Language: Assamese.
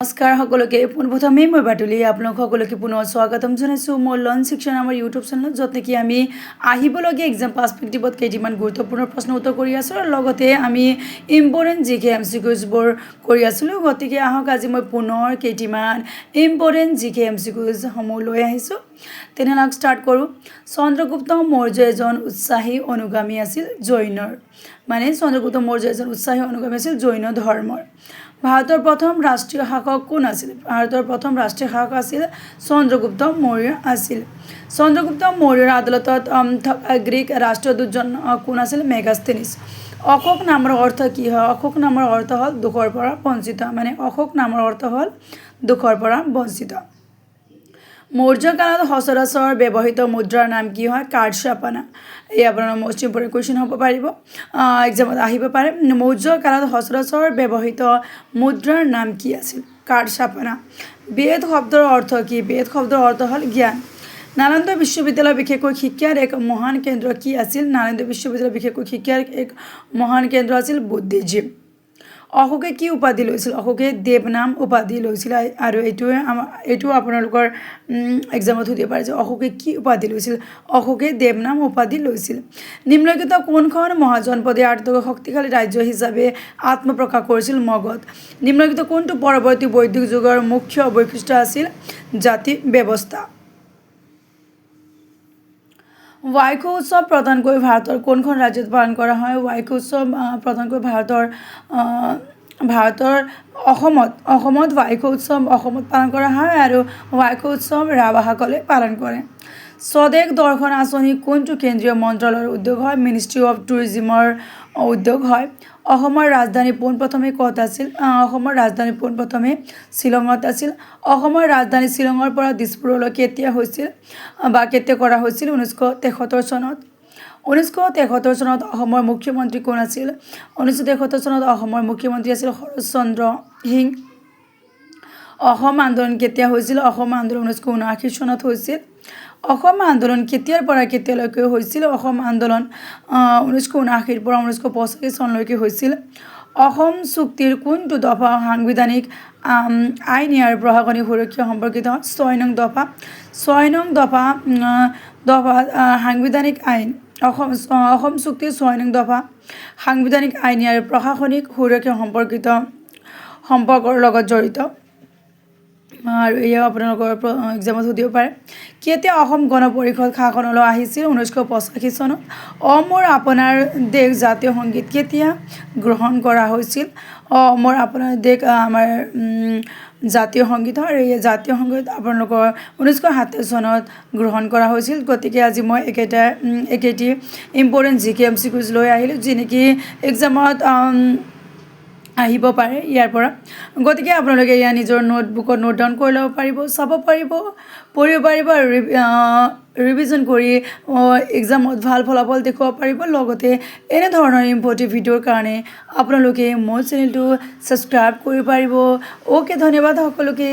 নমস্কাৰ সকলোকে পোনপ্ৰথমে মই বাটুলি আপোনালোক সকলোকে পুনৰ স্বাগতম জনাইছোঁ মোৰ লৰ্ণ শিক্ষণ আমাৰ ইউটিউব চেনেলত য'ত নেকি আমি আহিবলগীয়া এক্সাম পাৰ্সপেক্টিভত কেইটামান গুৰুত্বপূৰ্ণ প্ৰশ্ন উত্তৰ কৰি আছোঁ আৰু লগতে আমি ইম্পৰ্টেণ্ট জিকে এমচিকিউজবোৰ কৰি আছিলোঁ গতিকে আহক আজি মই পুনৰ কেইটামান ইম্পৰ্টেণ্ট জিকে এমচিকিউজসমূহ লৈ আহিছোঁ তেনেহ'লে ষ্টাৰ্ট কৰোঁ চন্দ্ৰগুপ্ত মৌৰ্য এজন উৎসাহী অনুগামী আছিল জৈনৰ মানে চন্দ্ৰগুপ্ত মৌৰ্য এজন উৎসাহী অনুগামী আছিল জৈন ধৰ্মৰ ভাৰতৰ প্ৰথম ৰাষ্ট্ৰীয় শাসক কোন আছিল ভাৰতৰ প্ৰথম ৰাষ্ট্ৰীয় শাসক আছিল চন্দ্ৰগুপ্ত মৌৰ্য আছিল চন্দ্ৰগুপ্ত মৌৰ্যৰ আদালতত থকা গ্ৰীক ৰাষ্ট্ৰদূতজন কোন আছিল মেগাস্থেনিছ অশোক নামৰ অৰ্থ কি হয় অশোক নামৰ অৰ্থ হ'ল দুখৰ পৰা বঞ্চিত মানে অশোক নামৰ অৰ্থ হ'ল দুখৰ পৰা বঞ্চিত মৌৰ্য কালত সচৰাচৰ ব্যৱহৃত মুদ্ৰাৰ নাম কি হয় কাৰ্ডছাপানা এই আপোনাৰ মোষ্ট ইম্পৰ্টেণ্ট কুৱেশ্যন হ'ব পাৰিব এক্সামত আহিব পাৰে মৌৰ্য কালত সচৰাচৰ ব্যৱহৃত মুদ্ৰাৰ নাম কি আছিল কাৰ্ডছাপানা বেদ শব্দৰ অৰ্থ কি বেদ শব্দৰ অৰ্থ হ'ল জ্ঞান নালন্দা বিশ্ববিদ্যালয় বিশেষকৈ শিক্ষাৰ এক মহান কেন্দ্ৰ কি আছিল নালন্দা বিশ্ববিদ্যালয় বিশেষকৈ শিক্ষাৰ এক মহান কেন্দ্ৰ আছিল বুদ্ধিজীৱ অশোকে কি উপাধি লৈছিল অশোকে দেৱনাম উপাধি লৈছিল আৰু এইটো আপোনালোকৰ এক্সামত সুধিব পাৰে যে অশোকে কি উপাধি লৈছিল অশোকে দেৱনাম উপাধি লৈছিল নিম্নলিখিত কোনখন মহাজনপদে আটাইতকৈ শক্তিশালী ৰাজ্য হিচাপে আত্মপ্ৰকাশ কৰিছিল মগধ নিম্নলিখিত কোনটো পৰৱৰ্তী বৈদিক যুগৰ মুখ্য বৈশিষ্ট্য আছিল জাতি ব্যৱস্থা ৱাইখো উৎসৱ প্ৰধানকৈ ভাৰতৰ কোনখন ৰাজ্যত পালন কৰা হয় ৱাইখো উৎসৱ প্ৰধানকৈ ভাৰতৰ অসমত ৱাইখো উৎসৱ অসমত পালন কৰা হয় আৰু ৱাইখো উৎসৱ ৰাভাসকলে পালন কৰে স্বদেশ দৰ্শন আঁচনি কোনটো কেন্দ্ৰীয় মন্ত্ৰালয়ৰ উদ্যোগ হয় মিনিষ্ট্ৰি অফ টুৰিজিমৰ উদ্যোগ হয় অসমৰ ৰাজধানী পোনপ্ৰথমে ক'ত আছিল অসমৰ ৰাজধানী পোনপ্ৰথমে শ্বিলঙত আছিল অসমৰ ৰাজধানী শ্বিলঙৰ পৰা দিছপুৰলৈ কেতিয়া হৈছিল বা কেতিয়া কৰা হৈছিল 1973 চনত 1973 চনত অসমৰ মুখ্যমন্ত্ৰী কোন আছিল 1973 চনত অসমৰ মুখ্যমন্ত্ৰী আছিল শৰৎচন্দ্ৰ সিং অসম আন্দোলন কেতিয়া হৈছিল অসম আন্দোলন 1979 চনত হৈছিল অসম আন্দোলন কেতিয়াৰ পৰা কেতিয়ালৈকে হৈছিল অসম আন্দোলন 1979 পৰা 1985 চনলৈকে হৈছিল অসম চুক্তিৰ কোনটো দফা সাংবিধানিক আইন ইয়াৰ প্ৰশাসনিক সুৰক্ষা সম্পৰ্কিত 6 নং দফা সাংবিধানিক আইন অসম চুক্তিৰ 6 নং দফা সাংবিধানিক আইন ইয়াৰ প্ৰশাসনিক সুৰক্ষা সম্পৰ্কৰ লগত জড়িত আৰু এয়া আপোনালোকৰ এক্সামত সুধিব পাৰে কেতিয়া অসম গণ পৰিষদ শাসনলৈ আহিছিল 1985 চনত মোৰ আপোনাৰ দেশ জাতীয় সংগীত কেতিয়া গ্ৰহণ কৰা হৈছিল মোৰ আপোনাৰ দেশ আমাৰ জাতীয় সংগীত আৰু এই জাতীয় সংগীত আপোনালোকৰ 1970 চনত গ্ৰহণ কৰা হৈছিল গতিকে আজি মই একেটি ইম্পৰ্টেণ্ট জিকে এমচিকিউজ লৈ আহিলোঁ যি নেকি এক্সামত আহিব পাৰে ইয়াৰ পৰা গতিকে আপোনালোকে ইয়াৰ নিজৰ নোটবুকত নোট ডাউন কৰি ল'ব পাৰিব চাব পাৰিব পঢ়িব পাৰিব আৰু ৰিভিজন কৰি এক্সামত ভাল ফলাফল দেখুৱাব পাৰিব লগতে এনেধৰণৰ ইম্পৰ্টেণ্ট ভিডিঅ'ৰ কাৰণে আপোনালোকে মোৰ চেনেলটো ছাবস্ক্ৰাইব কৰিব পাৰিব অ'কে ধন্যবাদ সকলোকে